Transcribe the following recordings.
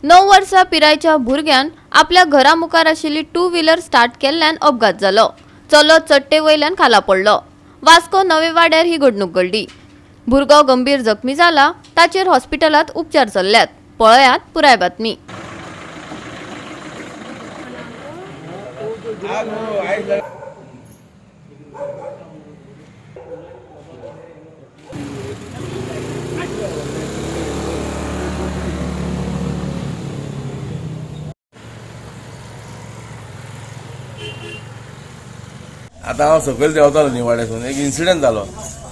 9 वर्सां पिरायेच्या भुरग्यान आपल्या घरा मुखार आशिल्ली 2 व्हीलर स्टार्ट केल्ल्यान अपघात जालो। चलो चट्टे वयल्यान खाला पडलो। वास्को नवे वाड्यार ही घडणूक घडली। भुरगो गंभीर जखमी जाला, ताचेर हॉस्पिटलात उपचार चल्ल्यात। पळयात पुराय बातमी। आता हांव सकयल देंवतालो न्ही वाड्यासून एक इन्सिडंट जालो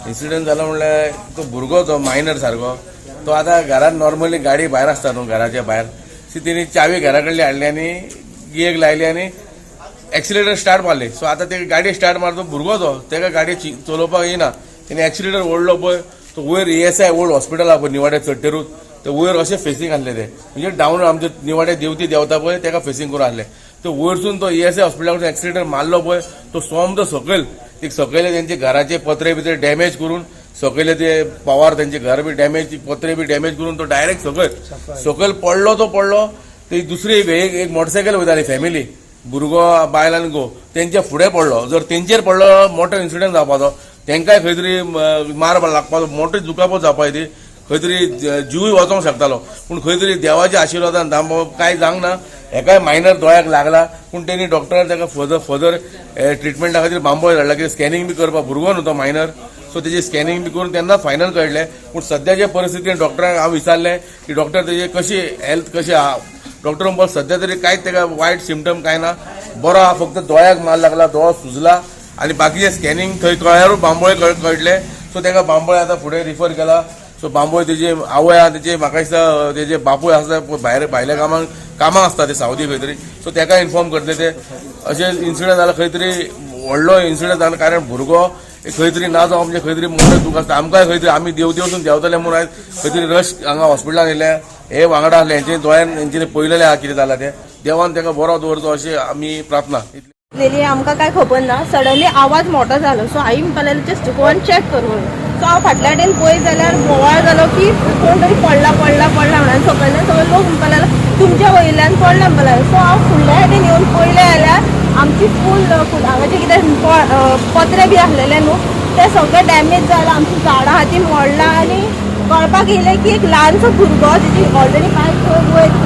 म्हणल्यार तो भुरगो तो मायनर सारको तो आतां घरांत नॉर्मली गाडी भायर आसता न्हू घराच्या भायर तेणी चावी घरा कडली हाडली आनी गियेक लायली आनी एक्सिलेटर स्टार्ट मारली। सो आतां ते गाडी स्टार्ट मारता भुरगो तो तेका गाडी चलोवपाक येना, तेणी एक्सिलेटर ओडलो पळय तो वयर ESI ओल्ड हॉस्पिटल आहा पळय निवाड्या चड्डेरूच ते वयर अशें फेसिंग आहले ते म्हणजे डावन आमचे निवाड्या देवती देंवता पळय तेका फेसिंग करून आहले तो वयरसून तो ESI हॉस्पिटलाकडून एक्सिलेटर मारलो पळय तो सोमतो सकयल एक सकयले तेंचे घराचे पत्रे बित्रे डॅमेज करून सकयले ते पवार तेंचे घर बी डॅमेज पत्रे बी डॅमेज करून तो डायरेक्ट सकयल पडलो ते दुसरी एक मोटरसायकल वयताली फॅमिली भुरगो बायल आनी घो तेंच्या फुडें पडलो। जर तेंचेर पडलो मोठो इन्सिडंट जावपाचो, तेंकाय खंय तरी मार लागपाचो, मोठी दुखापत जावपाची ती खंय तरी जीवय वचोंक शकतालो। पूण खंय तरी देवाच्या आशिर्वादान कांय जावंक ना। एकाय मायनर दोळ्याक लागला पूण तेणी डॉक्टरान ताका फर्दर ट्रिटमेंटा खातीर बांबोळे धाडला की स्कॅनिंग बी करपाक भुरगो न्हू तो मायनर सो तेजी स्कॅनिंग बी करून तेन्ना फायनल कळलें। पूण सद्याच्या परिस्थितीन डॉक्टरांक हांव विचारलें की डॉक्टर तेजी कशी हेल्थ कशी आहा। डॉक्टर म्हणपाक सद्या तरी कांयच ताका वायट सिम्पटम कांय ना, बरो आहा, फक्त दोळ्याक मार लागला, दोळो सुजला आनी बाकीचे स्कॅनिंग थंय कळ्यारूच बांबोळे कळटले। सो ताका बांबोळे आतां फुडें रिफर केला। सो बांबोळे तेजे आवय आहा तेजे म्हाका दिसता तेजे बापूय आसा भायल्या कामाक आसता ते सावदी खंय तरी सो ताका इन्फॉर्म करतले ते अशें इन्सिडंट जाला खंय तरी व्हडलो इन्सिडंट जाला कारण भुरगो खंय तरी ना जावं म्हणजे खंय तरी मोठें दुख आसता आमकांय खंय तरी आमी देवसून देंवतले म्हणून आयज खंय तरी रश हांगा हॉस्पिटलान येयले हे वांगडा आहले हेंचे दोळ्यान हेंच्यानी पळयलेलें आहा कितें जालां तें देवान ताका बरो दवरचो अशी आमी प्रार्थना आमकां काय खबर ना। सडनली आवाज मोठो जालो सो आई म्हणपाक जस्ट गो आनी चॅक कर म्हणून। सो हांव फाटल्या वटेन पळय जाल्यार बोवाळ जालो की कोण तरी पडला म्हणून सकयल्यान सगळे लोक म्हणपाक लागले तुमच्या वयल्यान पडला म्हणपाक लागले। सो हांव फुडल्या वटेन येवन पळयलें जाल्यार आमची फूल हांगाचे कितें पत्रे बी आसलेले न्हू ते सगळे डॅमेज जाला, आमची झाडां हाती मोडला आनी कळपाक येयलें की एक ल्हानसो भुरगो तेजी ऑलरेडी कांय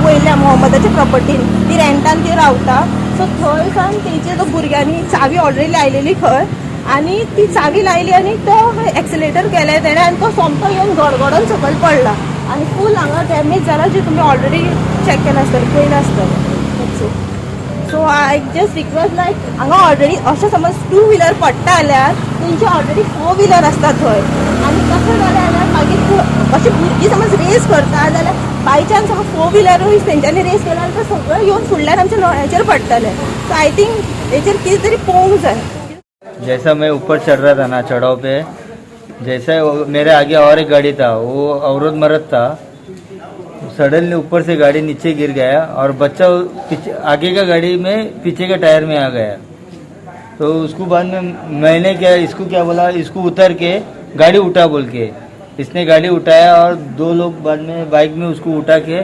वयल्या मोहम्मदाच्या प्रॉपर्टीन ती रेंटान ती रावता। सो थंय सावन तेजे तो भुरग्यांनी चावी ऑलरेडी लायलेली खंय आनी ती चावी लायली आनी तो एक्सिलेटर केलें तेणें आनी तो सोमतो येवन गडगडोन सकयल पडला आनी फूल हांगा डॅमेज जाला जे तुमी ऑलरेडी चॅक केला आसतलें पळयलें आसतलें। सो आय जस्ट रिक्वेस्ट लायक हांगा ऑलरेडी अशें समज 2 व्हीलर पडटा जाल्यार तुमचे ऑलरेडी 4 व्हीलर आसता थंय आनी तशें जालें जाल्यार मागीर अशी भुरगीं समज रेस करता जाल्यार बाय चान्स समज 4 व्हीलरूय तेंच्यांनी रेस केला जाल्यार सगळें येवन फुडल्यान आमच्या दोळ्याचेर पडटलें। सो आय थिंक हेचेर कितें तरी पळोवंक जाय। जैसा मैं ऊपर चढ़ रहा था ना चढ़ाव पे, जैसा मेरे आगे और एक गाड़ी था वो अवरोध मरद था, सडनली ऊपर से गाड़ी नीचे गिर गया और बच्चा आगे का गाड़ी में पीछे के टायर में आ गया। तो उसको बाद में मैंने इसको क्या बोला इसको उतर के गाड़ी उठा बोल के इसने गाड़ी उठाया और 2 लोग बाद में बाइक में उसको उठा के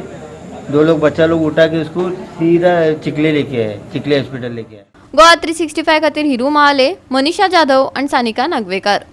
2 लोग बच्चा लोग उठा के उसको सीधा चिखले लेके आए, चिखले हॉस्पिटल लेके आए। गोवा 365 खातीर हिरू महाले, मनीषा जाधव आणि सानिका नागवेकर।